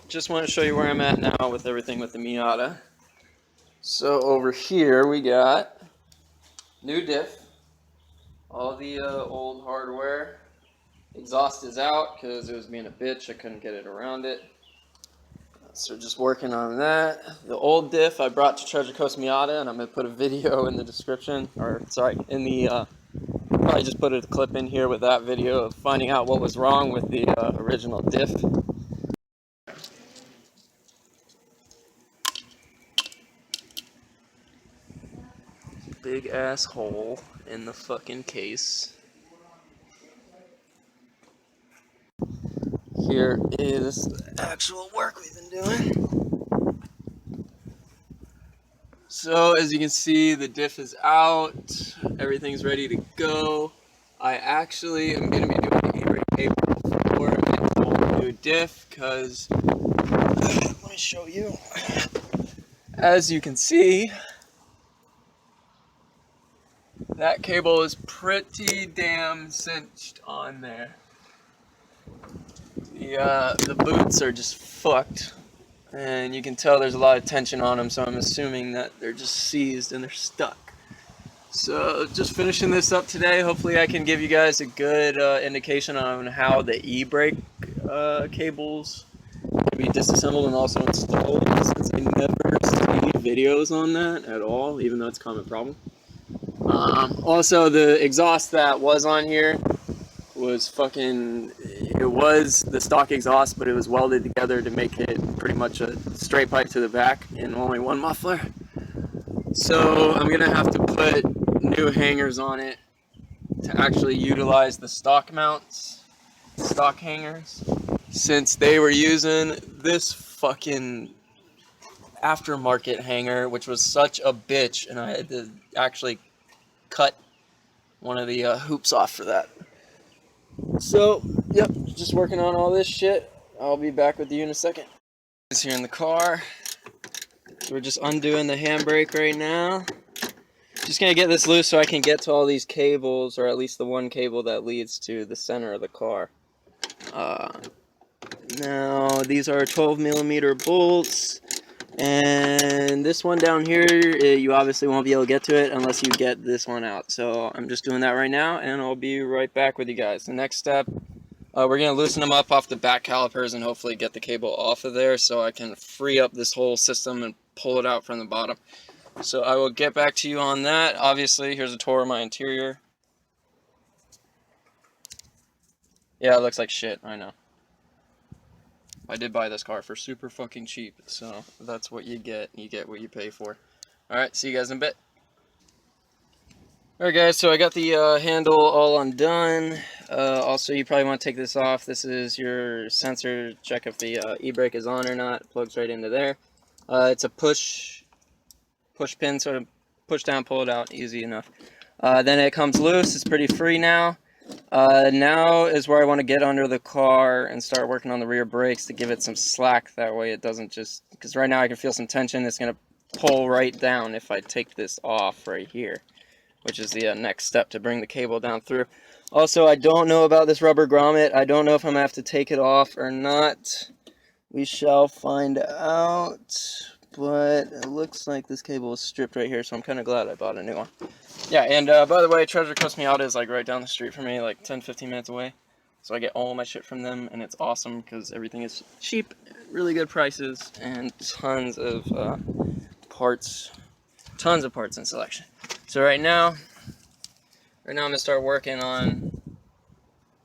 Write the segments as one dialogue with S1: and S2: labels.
S1: just want to show you where I'm at now with everything with the Miata. So over here we got new diff, all the old hardware. Exhaust is out because it was being a bitch. I couldn't get it around it. So just working on that. The old diff I brought to Treasure Coast Miata, and I'm going to put a video in the description, or sorry, in the, probably just put a clip in here with that video of finding out what was wrong with the original diff. Big ass hole in the fucking case. Here is the actual work we've been doing. So as you can see, the diff is out. Everything's ready to go. I actually am going to be doing the e-brake cable for a whole new diff because, let me show you. As you can see, that cable is pretty damn cinched on there. The boots are just fucked, and you can tell there's a lot of tension on them, so I'm assuming that they're just seized and they're stuck. So just finishing this up today. Hopefully I can give you guys a good indication on how the e-brake cables can be disassembled and also installed, since I never see videos on that at all, even though it's a common problem. Also, the exhaust that was on here was fucking, it was the stock exhaust, but it was welded together to make it pretty much a straight pipe to the back in only one muffler. So I'm gonna have to put new hangers on it to actually utilize the stock mounts, stock hangers, since they were using this fucking aftermarket hanger, which was such a bitch, and I had to actually cut one of the hoops off for that. So, yep, just working on all this shit. I'll be back with you in a second. It's here in the car. So we're just undoing the handbrake right now. Just gonna get this loose so I can get to all these cables, or at least the one cable that leads to the center of the car. Now, these are 12mm bolts. And this one down here, you obviously won't be able to get to it unless you get this one out. So I'm just doing that right now, and I'll be right back with you guys. The next step, we're going to loosen them up off the back calipers and hopefully get the cable off of there so I can free up this whole system and pull it out from the bottom. So I will get back to you on that. Obviously, here's a tour of my interior. Yeah, it looks like shit, I know. I did buy this car for super fucking cheap, so that's what you get. You get what you pay for. Alright, see you guys in a bit. Alright guys, so I got the handle all undone. Also, you probably want to take this off. This is your sensor. Check if the e-brake is on or not. It plugs right into there. It's a push pin, sort of push down, pull it out, easy enough. Then it comes loose. It's pretty free now. Now is where I want to get under the car and start working on the rear brakes to give it some slack. That way it doesn't just, because right now I can feel some tension. It's going to pull right down if I take this off right here, which is the next step to bring the cable down through. Also, I don't know about this rubber grommet. I don't know if I'm going to have to take it off or not. We shall find out. But it looks like this cable is stripped right here, so I'm kind of glad I bought a new one. Yeah, and by the way, Treasure Coast Miata is like right down the street from me, like 10-15 minutes away. So I get all my shit from them, and it's awesome because everything is cheap, really good prices, and tons of parts and selection. So right now I'm gonna start working on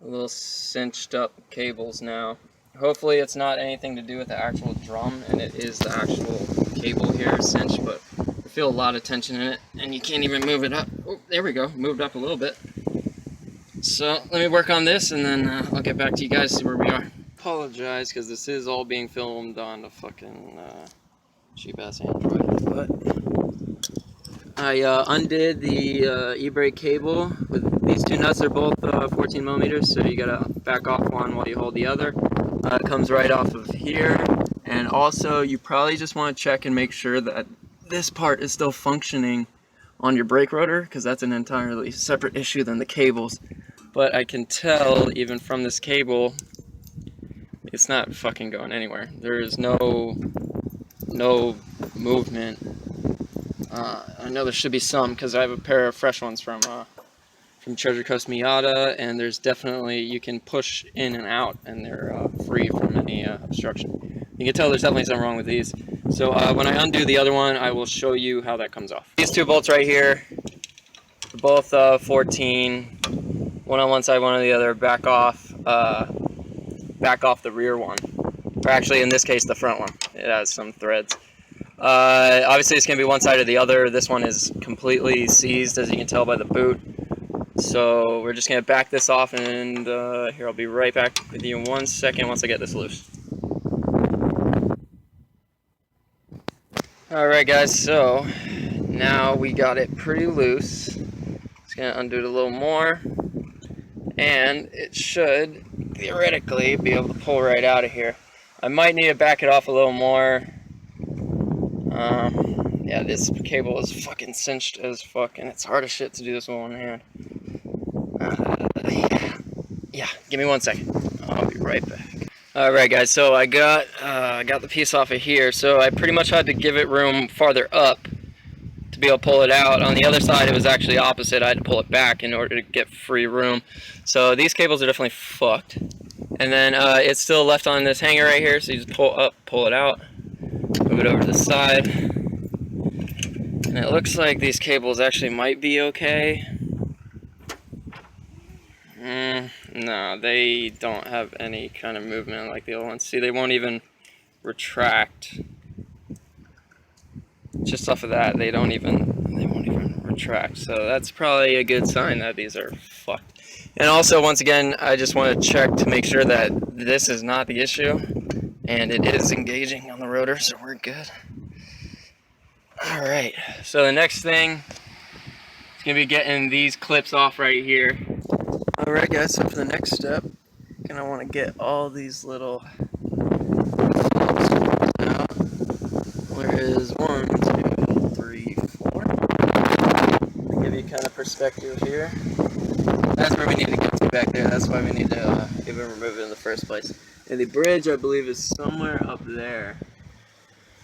S1: a little cinched up cables now. Hopefully it's not anything to do with the actual drum, and it is the actual cable here cinched, but I feel a lot of tension in it, and you can't even move it up. Oh, there we go, moved up a little bit. So let me work on this, and then I'll get back to you guys, see where we are. Apologize, because this is all being filmed on a fucking cheap-ass Android, but I undid the e-brake cable with these two nuts. They're both 14mm, so you gotta back off one while you hold the other. It comes right off of here, and also you probably just want to check and make sure that this part is still functioning on your brake rotor, because that's an entirely separate issue than the cables. But I can tell even from this cable, it it's not fucking going anywhere. There is no movement. I know there should be some because I have a pair of fresh ones from Treasure Coast Miata, and there's definitely, you can push in and out and they're free from any obstruction. You can tell there's definitely something wrong with these. So when I undo the other one, I will show you how that comes off. These two bolts right here, both 14, one on one side, one on the other, back off the rear one, or actually in this case the front one. It has some threads. Obviously it's going to be one side or the other. This one is completely seized, as you can tell by the boot. So we're just going to back this off, and here, I'll be right back with you in 1 second once I get this loose. Alright guys, so now we got it pretty loose. Just going to undo it a little more, and it should theoretically be able to pull right out of here. I might need to back it off a little more. Yeah, this cable is fucking cinched as fuck, and it's hard as shit to do this with one hand. Yeah, give me 1 second. I'll be right back. Alright guys, so I got the piece off of here, so I pretty much had to give it room farther up to be able to pull it out. On the other side it was actually opposite. I had to pull it back in order to get free room. So these cables are definitely fucked. And then it's still left on this hanger right here, so you just pull up, pull it out, move it over to the side. And it looks like these cables actually might be okay. No, they don't have any kind of movement like the other ones. See, they won't even retract. Just off of that, they won't even retract. So that's probably a good sign that these are fucked. And also, once again, I just want to check to make sure that this is not the issue, and it is engaging on the rotor, so we're good. Alright, so the next thing is going to be getting these clips off right here. Alright guys, so for the next step, you're going to want to get all these little flaps out. Where is 1, 2, 3, 4. To give you kind of perspective here. That's where we need to get to back there. That's why we need to even remove it in the first place. And the bridge, I believe, is somewhere up there.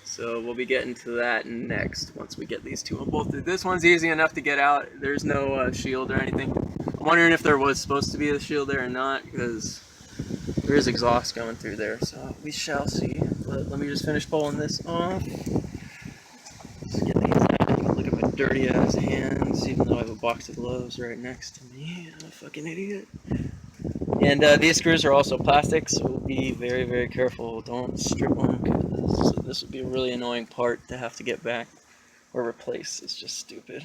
S1: So we'll be getting to that next once we get these two bolted. This one's easy enough to get out. There's no shield or anything. I'm wondering if there was supposed to be a shield there or not, because there is exhaust going through there. So we shall see. But let me just finish pulling this off. Let's get these out. You can look at my dirty ass hands, even though I have a box of gloves right next to me. I'm a fucking idiot. And these screws are also plastic, so be very, very careful. Don't strip them, because this would be a really annoying part to have to get back or replace. It's just stupid.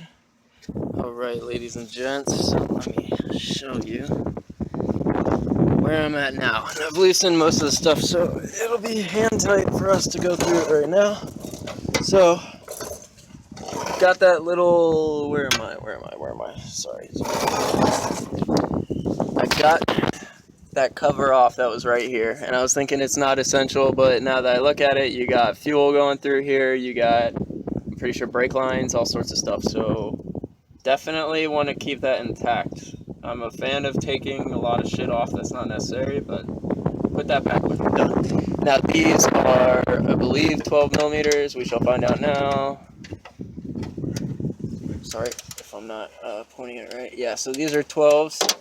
S1: Alright, ladies and gents, let me show you where I'm at now. And I've loosened most of the stuff, so it'll be hand tight for us to go through it right now. So, got that little, where am I? Sorry. I got that cover off that was right here, and I was thinking it's not essential, but now that I look at it, you got fuel going through here, you got, I'm pretty sure, brake lines, all sorts of stuff, so definitely want to keep that intact. I'm a fan of taking a lot of shit off that's not necessary, but put that back when we're done. Now these are, I believe, 12 millimeters. We shall find out now. Sorry if I'm not pointing it right. Yeah, so these are 12s.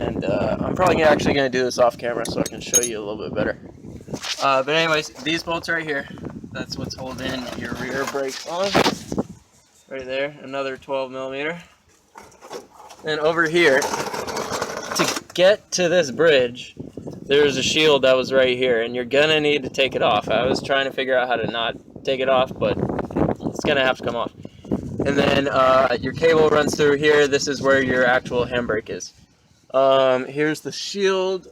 S1: And I'm probably actually going to do this off camera so I can show you a little bit better. But anyways, these bolts right here, that's what's holding your rear brakes on. Right there, another 12 millimeter. And over here, to get to this bridge, there's a shield that was right here, and you're gonna need to take it off. I was trying to figure out how to not take it off, but it's gonna have to come off. And then your cable runs through here. This is where your actual handbrake is. Here's the shield.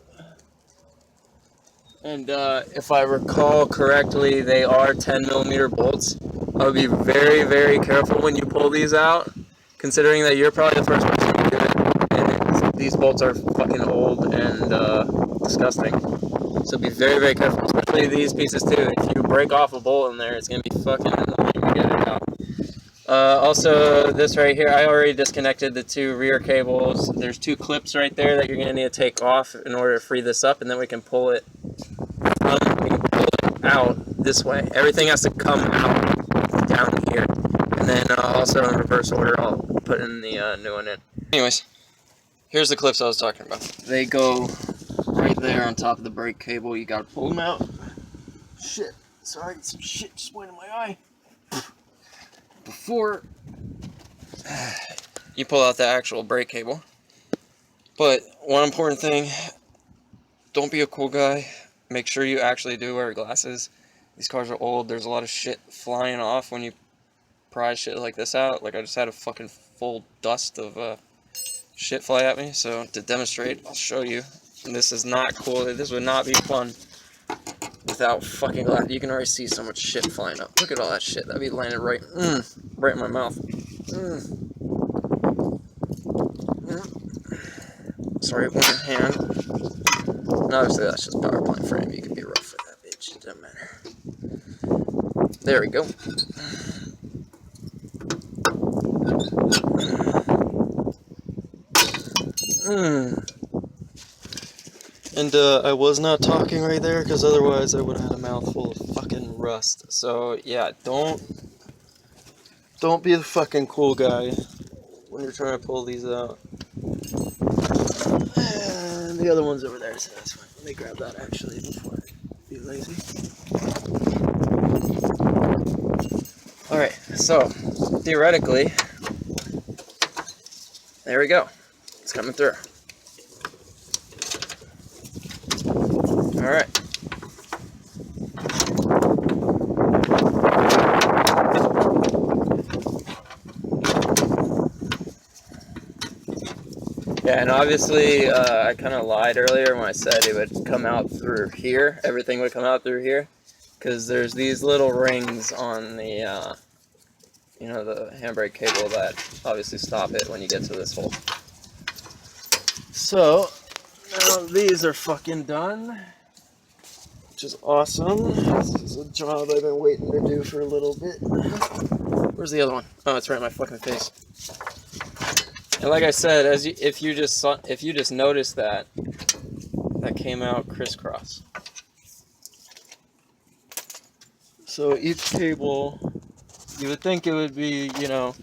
S1: And if I recall correctly, they are 10 millimeter bolts. I would be very, very careful when you pull these out, considering that you're probably the first person to do it, and these bolts are fucking old and disgusting. So be very, very careful, especially these pieces too. If you break off a bolt in there, it's going to be fucking annoying to get it out. Also, this right here, I already disconnected the 2 rear cables. There's 2 clips right there that you're going to need to take off in order to free this up, and then we can pull it, out this way. Everything has to come out down here. And then also in reverse order, I'll put in the new one in. Anyways, here's the clips I was talking about. They go right there on top of the brake cable. You got to pull them out. Shit. Sorry, some shit just went in my eye. Before you pull out the actual brake cable. But one important thing, don't be a cool guy. Make sure you actually do wear glasses. These cars are old. There's a lot of shit flying off when you pry shit like this out. Like I just had a fucking full dust of shit fly at me. So to demonstrate, I'll show you. And this is not cool. This would not be fun without fucking glass. You can already see so much shit flying up. Look at all that shit. That'd be landing right in my mouth. Sorry, one hand. And obviously that's just power plant frame. You can be rough with that bitch. It doesn't matter. There we go. And I was not talking right there because otherwise I would have had a mouthful of fucking rust. So yeah, don't be the fucking cool guy when you're trying to pull these out. And the other one's over there, so that's fine. Let me grab that actually before I be lazy. Alright, so theoretically, there we go. It's coming through. Alright. Yeah, and obviously I kind of lied earlier when I said it would come out through here. Everything would come out through here. Because there's these little rings on the, you know, the handbrake cable that obviously stop it when you get to this hole. So, now these are fucking done. Which is awesome. This is a job I've been waiting to do for a little bit. Where's the other one? Oh, it's right in my fucking face. And like I said, if you just noticed that came out crisscross. So each cable, you would think it would be, you know,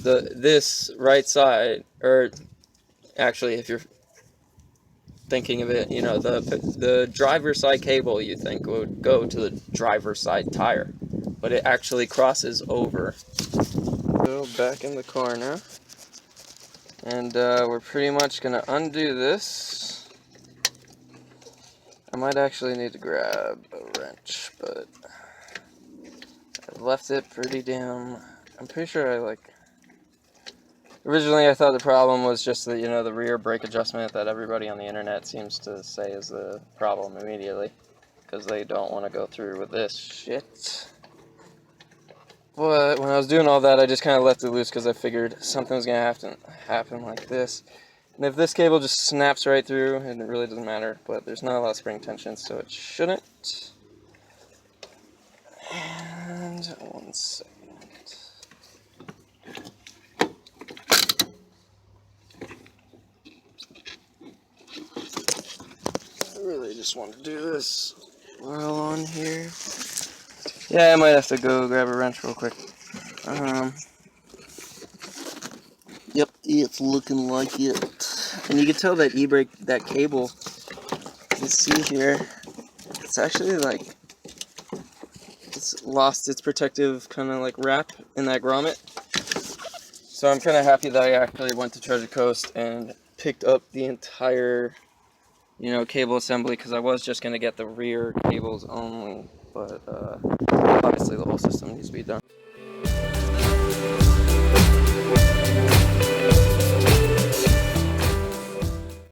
S1: this right side, or actually, if you're thinking of it, you know, the driver's side cable you think would go to the driver's side tire, but it actually crosses over. So back in the car now, and we're pretty much gonna undo this. I might actually need to grab a wrench, but I've left it pretty damn. I'm pretty sure originally I thought the problem was just the, you know, the rear brake adjustment that everybody on the internet seems to say is the problem immediately, because they don't want to go through with this shit. But when I was doing all that, I just kind of left it loose because I figured something was going to happen like this. And if this cable just snaps right through, and it really doesn't matter, but there's not a lot of spring tension, so it shouldn't. And one second. I really just want to do this while on here. Yeah, I might have to go grab a wrench real quick. Yep, it's looking like it. And you can tell that e-brake, that cable, you can see here, it's actually like, it's lost its protective kind of like wrap in that grommet. So I'm kind of happy that I actually went to Treasure Coast and picked up the entire, you know, cable assembly, because I was just going to get the rear cables only, but obviously the whole system needs to be done.